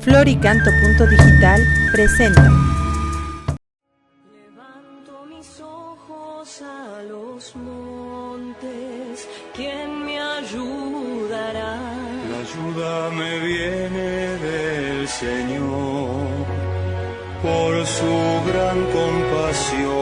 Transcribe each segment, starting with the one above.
Floricanto.digital presenta. Levanto mis ojos a los montes, ¿quién me ayudará? La ayuda me viene del Señor, por su gran compasión.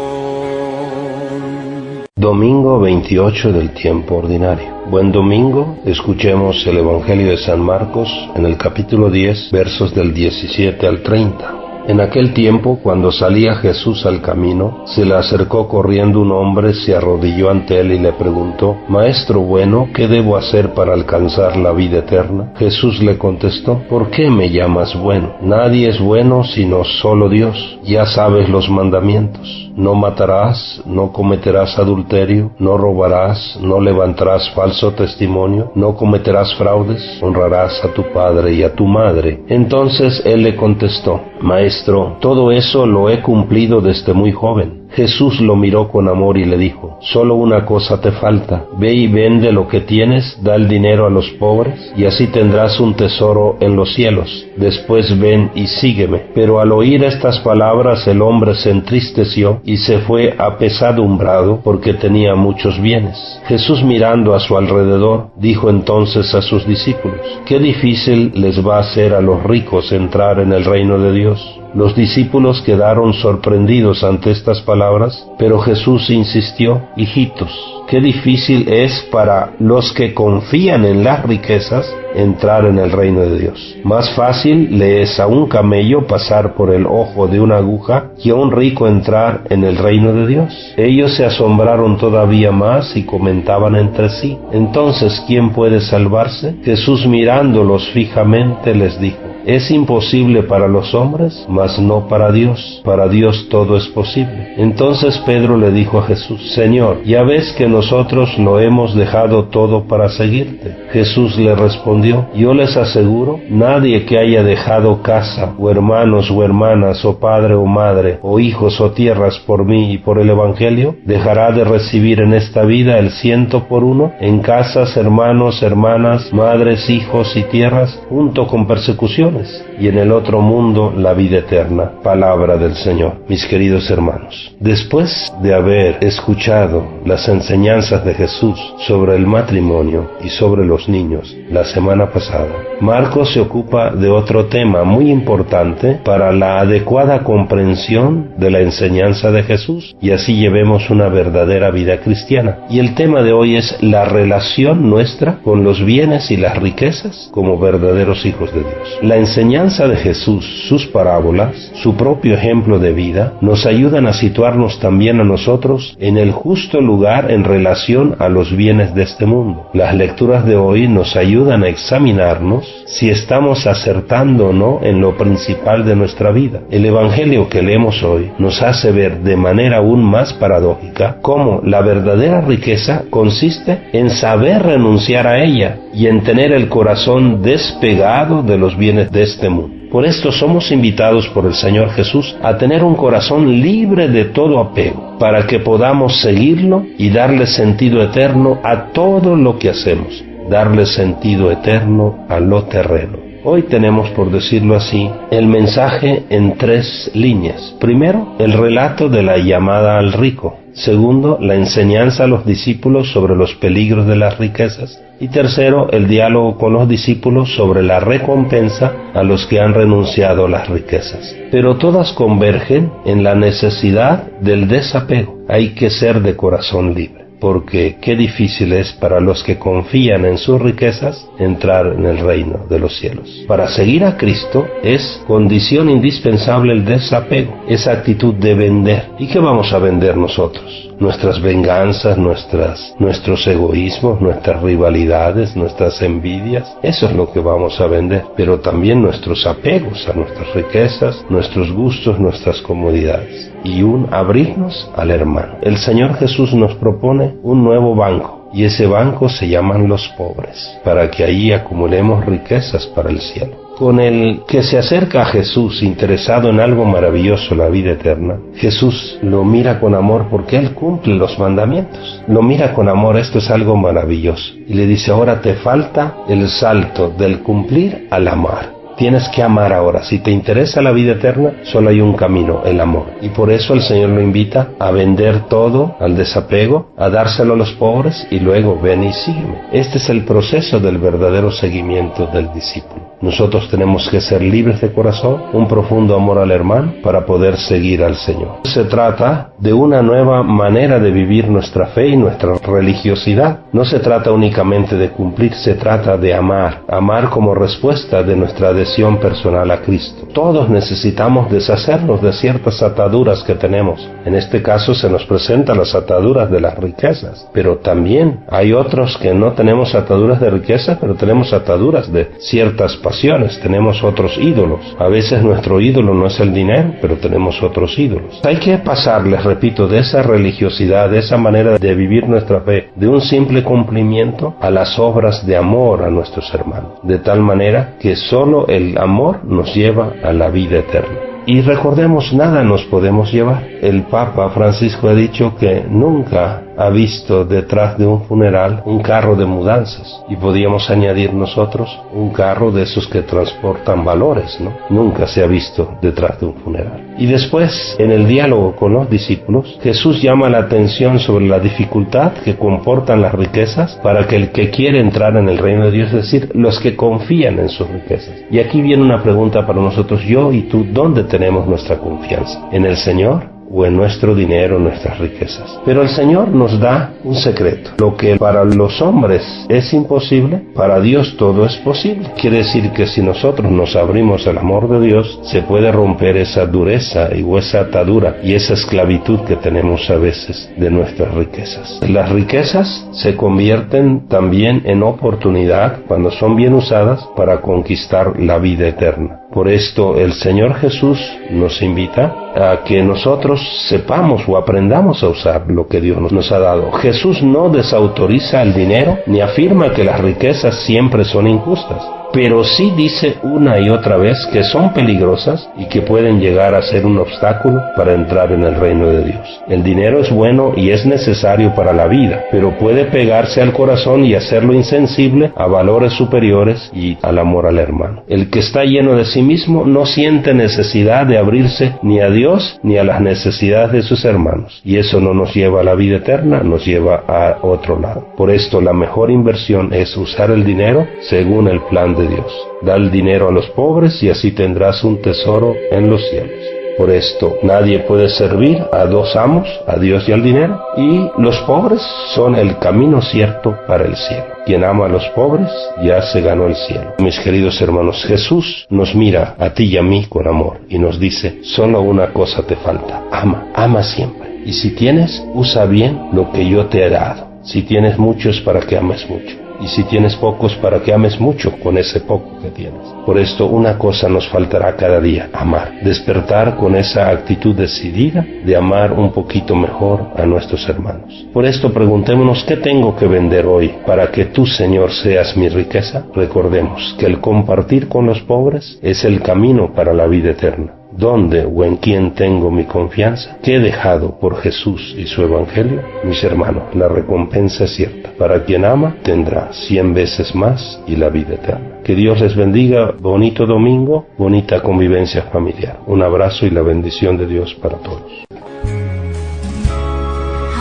Domingo 28 del tiempo ordinario. Buen domingo, escuchemos el Evangelio de San Marcos en el capítulo 10, versos del 17 al 30. En aquel tiempo, cuando salía Jesús al camino, se le acercó corriendo un hombre, se arrodilló ante él y le preguntó: «Maestro bueno, ¿qué debo hacer para alcanzar la vida eterna?». Jesús le contestó: «¿Por qué me llamas bueno? Nadie es bueno sino solo Dios. Ya sabes los mandamientos. No matarás, no cometerás adulterio, no robarás, no levantarás falso testimonio, no cometerás fraudes, honrarás a tu padre y a tu madre». Entonces él le contestó: «Maestro, todo eso lo he cumplido desde muy joven». Jesús lo miró con amor y le dijo: «Solo una cosa te falta. Ve y vende lo que tienes, da el dinero a los pobres, y así tendrás un tesoro en los cielos. Después ven y sígueme». Pero al oír estas palabras el hombre se entristeció y se fue apesadumbrado porque tenía muchos bienes. Jesús, mirando a su alrededor, dijo entonces a sus discípulos: «Qué difícil les va a ser a los ricos entrar en el reino de Dios». Los discípulos quedaron sorprendidos ante estas palabras, pero Jesús insistió: «Hijitos, qué difícil es para los que confían en las riquezas entrar en el reino de Dios. Más fácil le es a un camello pasar por el ojo de una aguja que a un rico entrar en el reino de Dios». Ellos se asombraron todavía más y comentaban entre sí: «Entonces, ¿quién puede salvarse?». Jesús, mirándolos fijamente, les dijo: «Es imposible para los hombres, mas no para Dios. Para Dios todo es posible». Entonces Pedro le dijo a Jesús: «Señor, ya ves que nosotros lo hemos dejado todo para seguirte». Jesús le respondió: «Yo les aseguro, nadie que haya dejado casa, o hermanos o hermanas, o padre o madre, o hijos o tierras por mí y por el Evangelio, dejará de recibir en esta vida el 100 por 1 en casas, hermanos, hermanas, madres, hijos y tierras, junto con persecuciones, y en el otro mundo la vida eterna». Palabra del Señor. Mis queridos hermanos, después de haber escuchado las enseñanzas de Jesús sobre el matrimonio y sobre los niños la semana pasada, Marcos se ocupa de otro tema muy importante para la adecuada comprensión de la enseñanza de Jesús y así llevemos una verdadera vida cristiana. Y el tema de hoy es la relación nuestra con los bienes y las riquezas como verdaderos hijos de Dios. La enseñanza de Jesús, sus parábolas, su propio ejemplo de vida, nos ayudan a situarnos también a nosotros en el justo lugar en relación a los bienes de este mundo. Las lecturas de hoy nos ayudan a examinarnos si estamos acertando o no en lo principal de nuestra vida. El Evangelio que leemos hoy nos hace ver de manera aún más paradójica cómo la verdadera riqueza consiste en saber renunciar a ella y en tener el corazón despegado de los bienes de este mundo. Por esto somos invitados por el Señor Jesús a tener un corazón libre de todo apego, para que podamos seguirlo y darle sentido eterno a todo lo que hacemos, darle sentido eterno a lo terreno. Hoy tenemos, por decirlo así, el mensaje en 3 líneas. Primero, el relato de la llamada al rico. Segundo, la enseñanza a los discípulos sobre los peligros de las riquezas. Y tercero, el diálogo con los discípulos sobre la recompensa a los que han renunciado a las riquezas. Pero todas convergen en la necesidad del desapego. Hay que ser de corazón libre, porque qué difícil es para los que confían en sus riquezas entrar en el reino de los cielos. Para seguir a Cristo es condición indispensable el desapego, esa actitud de vender. ¿Y qué vamos a vender nosotros? Nuestras venganzas, nuestros egoísmos, nuestras rivalidades, nuestras envidias. Eso es lo que vamos a vender, pero también nuestros apegos a nuestras riquezas, nuestros gustos, nuestras comodidades, y un abrirnos al hermano. El Señor Jesús nos propone un nuevo banco, y ese banco se llaman los pobres, para que ahí acumulemos riquezas para el cielo. Con el que se acerca a Jesús interesado en algo maravilloso, la vida eterna, Jesús lo mira con amor porque Él cumple los mandamientos. Lo mira con amor, esto es algo maravilloso. Y le dice: ahora te falta el salto del cumplir al amar. Tienes que amar ahora. Si te interesa la vida eterna, solo hay un camino, el amor. Y por eso el Señor lo invita a vender todo, al desapego, a dárselo a los pobres y luego ven y sígueme. Este es el proceso del verdadero seguimiento del discípulo. Nosotros tenemos que ser libres de corazón, un profundo amor al hermano para poder seguir al Señor. Se trata de una nueva manera de vivir nuestra fe y nuestra religiosidad. No se trata únicamente de cumplir, se trata de amar. Amar como respuesta de nuestra adhesión personal a Cristo. Todos necesitamos deshacernos de ciertas ataduras que tenemos. En este caso se nos presentan las ataduras de las riquezas, pero también hay otros que no tenemos ataduras de riquezas, pero tenemos ataduras de ciertas pasiones, tenemos otros ídolos. A veces nuestro ídolo no es el dinero, pero tenemos otros ídolos. Hay que pasar, les repito, de esa religiosidad, de esa manera de vivir nuestra fe, de un simple cumplimiento a las obras de amor a nuestros hermanos, de tal manera que solo el amor nos lleva a la vida eterna. Y recordemos, nada nos podemos llevar. El Papa Francisco ha dicho que nunca ha visto detrás de un funeral un carro de mudanzas. Y podíamos añadir nosotros un carro de esos que transportan valores, ¿no? Nunca se ha visto detrás de un funeral. Y después, en el diálogo con los discípulos, Jesús llama la atención sobre la dificultad que comportan las riquezas para que el que quiere entrar en el reino de Dios, es decir, los que confían en sus riquezas. Y aquí viene una pregunta para nosotros, yo y tú, ¿dónde tenemos nuestra confianza? ¿En el Señor o en nuestro dinero, nuestras riquezas? Pero el Señor nos da un secreto. Lo que para los hombres es imposible, para Dios todo es posible. Quiere decir que si nosotros nos abrimos al amor de Dios, se puede romper esa dureza o esa atadura y esa esclavitud que tenemos a veces de nuestras riquezas. Las riquezas se convierten también en oportunidad, cuando son bien usadas, para conquistar la vida eterna. Por esto el Señor Jesús nos invita a que nosotros sepamos o aprendamos a usar lo que Dios nos ha dado. Jesús no desautoriza el dinero ni afirma que las riquezas siempre son injustas, pero sí dice una y otra vez que son peligrosas y que pueden llegar a ser un obstáculo para entrar en el reino de Dios. El dinero es bueno y es necesario para la vida, pero puede pegarse al corazón y hacerlo insensible a valores superiores y al amor al hermano. El que está lleno de sí mismo no siente necesidad de abrirse ni a Dios ni a las necesidades de sus hermanos, y eso no nos lleva a la vida eterna, nos lleva a otro lado. Por esto la mejor inversión es usar el dinero según el plan de Dios. Da el dinero a los pobres y así tendrás un tesoro en los cielos. Por esto nadie puede servir a dos amos, a Dios y al dinero, y los pobres son el camino cierto para el cielo. Quien ama a los pobres ya se ganó el cielo. Mis queridos hermanos, Jesús nos mira a ti y a mí con amor y nos dice, solo una cosa te falta, ama siempre. Y si tienes, usa bien lo que yo te he dado. Si tienes mucho es para que ames mucho. Y si tienes pocos, para que ames mucho con ese poco que tienes. Por esto una cosa nos faltará cada día, amar. Despertar con esa actitud decidida de amar un poquito mejor a nuestros hermanos. Por esto preguntémonos, ¿qué tengo que vender hoy para que tú, Señor, seas mi riqueza? Recordemos que el compartir con los pobres es el camino para la vida eterna. ¿Dónde o en quién tengo mi confianza? ¿Qué he dejado por Jesús y su Evangelio? Mis hermanos, la recompensa es cierta. Para quien ama, tendrá 100 veces más y la vida eterna. Que Dios les bendiga. Bonito domingo, bonita convivencia familiar. Un abrazo y la bendición de Dios para todos.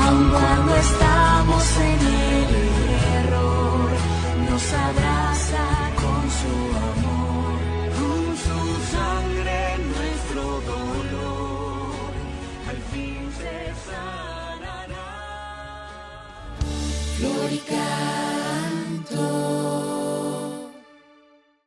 Aun cuando estamos en el error, nos abraza con su amor, con su sangre nuestro dolor, al fin se sanará. Florica.